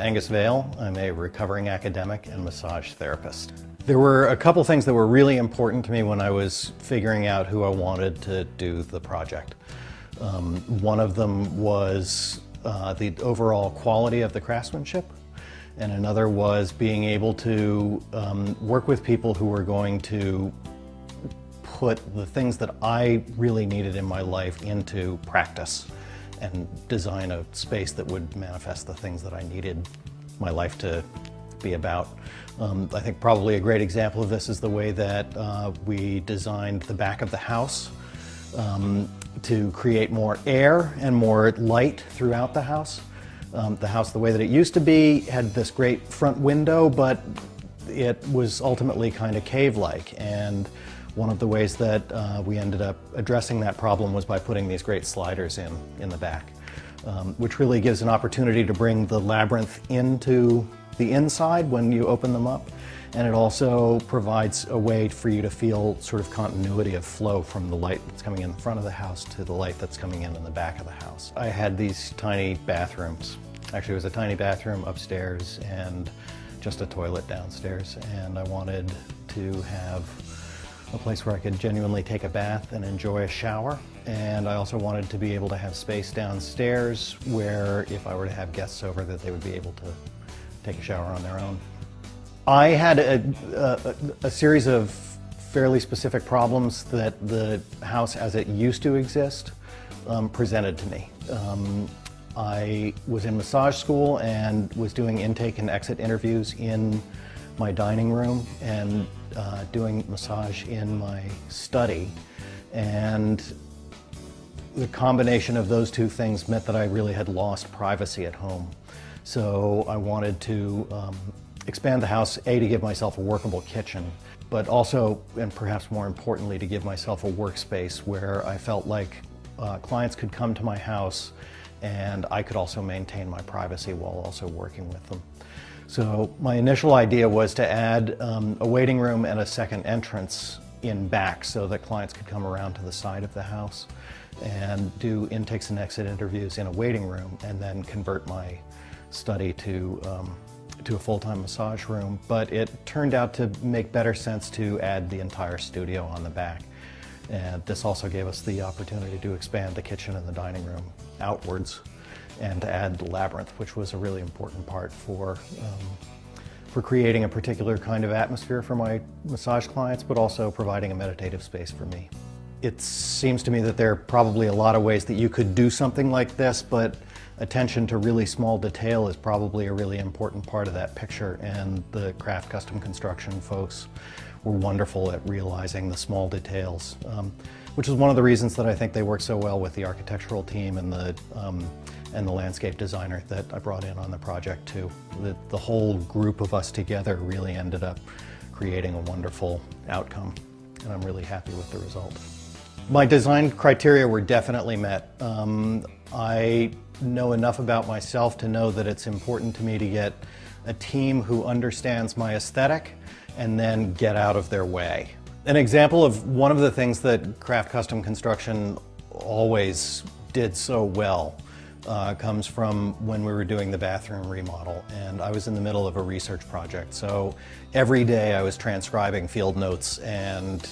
Angus Vail. I'm a recovering academic and massage therapist. There were a couple things that were really important to me when I was figuring out who I wanted to do the project. One of them was the overall quality of the craftsmanship, and another was being able to work with people who were going to put the things that I really needed in my life into practice and design a space that would manifest the things that I needed my life to be about. I think probably a great example of this is the way that we designed the back of the house to create more air and more light throughout the house. The house, the way that it used to be, had this great front window, but it was ultimately kind of cave-like. And one of the ways that we ended up addressing that problem was by putting these great sliders in the back, which really gives an opportunity to bring the labyrinth into the inside when you open them up. And it also provides a way for you to feel sort of continuity of flow from the light that's coming in the front of the house to the light that's coming in the back of the house. I had these tiny bathrooms. Actually, it was a tiny bathroom upstairs and just a toilet downstairs. And I wanted to have a place where I could genuinely take a bath and enjoy a shower. And I also wanted to be able to have space downstairs where if I were to have guests over, that they would be able to take a shower on their own. I had a series of fairly specific problems that the house as it used to exist presented to me. I was in massage school and was doing intake and exit interviews in my dining room and doing massage in my study. And the combination of those two things meant that I really had lost privacy at home. So I wanted to expand the house, A, to give myself a workable kitchen, but also, and perhaps more importantly, to give myself a workspace where I felt like clients could come to my house and I could also maintain my privacy while also working with them. So my initial idea was to add a waiting room and a second entrance in back so that clients could come around to the side of the house and do intakes and exit interviews in a waiting room and then convert my study to a full-time massage room. But it turned out to make better sense to add the entire studio on the back. And this also gave us the opportunity to expand the kitchen and the dining room outwards and to add the labyrinth, which was a really important part for creating a particular kind of atmosphere for my massage clients, but also providing a meditative space for me. It seems to me that there are probably a lot of ways that you could do something like this, but attention to really small detail is probably a really important part of that picture, and the Kraft custom construction folks were wonderful at realizing the small details, which is one of the reasons that I think they worked so well with the architectural team and the landscape designer that I brought in on the project too. The whole group of us together really ended up creating a wonderful outcome, and I'm really happy with the result. My design criteria were definitely met. I know enough about myself to know that it's important to me to get a team who understands my aesthetic and then get out of their way. An example of one of the things that Kraft Custom Construction always did so well comes from when we were doing the bathroom remodel, and I was in the middle of a research project. So every day I was transcribing field notes and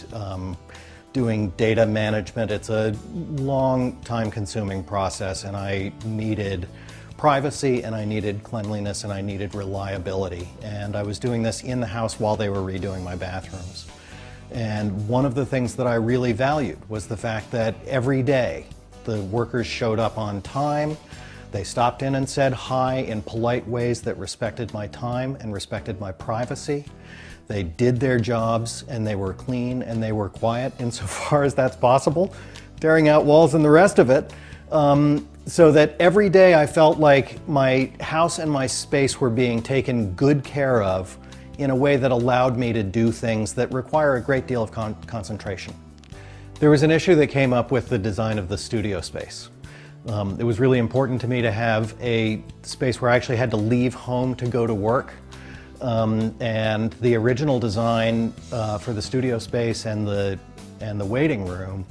doing data management. It's a long, time-consuming process, and I needed privacy, and I needed cleanliness, and I needed reliability. And I was doing this in the house while they were redoing my bathrooms. And one of the things that I really valued was the fact that every day the workers showed up on time. They stopped in and said hi in polite ways that respected my time and respected my privacy. They did their jobs, and they were clean, and they were quiet insofar as that's possible, tearing out walls and the rest of it, so that every day I felt like my house and my space were being taken good care of in a way that allowed me to do things that require a great deal of concentration. There was an issue that came up with the design of the studio space. It was really important to me to have a space where I actually had to leave home to go to work. And the original design for the studio space and the waiting room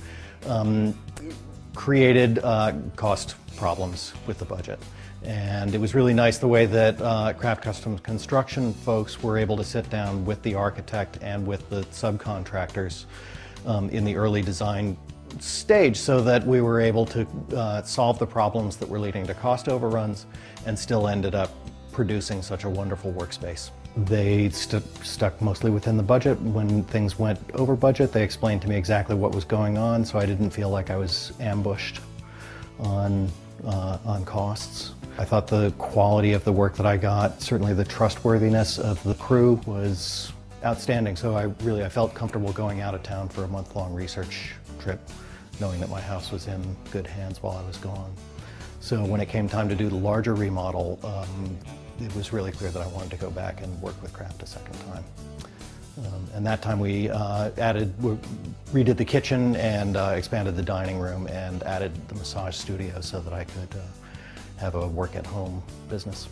created cost problems with the budget. And it was really nice the way that Kraft Custom Construction folks were able to sit down with the architect and with the subcontractors in the early design stage so that we were able to solve the problems that were leading to cost overruns and still ended up producing such a wonderful workspace. They stuck mostly within the budget. When things went over budget, they explained to me exactly what was going on, so I didn't feel like I was ambushed on costs. I thought the quality of the work that I got, certainly the trustworthiness of the crew, was outstanding. So I felt comfortable going out of town for a month-long research trip, knowing that my house was in good hands while I was gone. So when it came time to do the larger remodel, it was really clear that I wanted to go back and work with Kraft a second time. And that time we redid the kitchen and expanded the dining room and added the massage studio so that I could have a work-at-home business.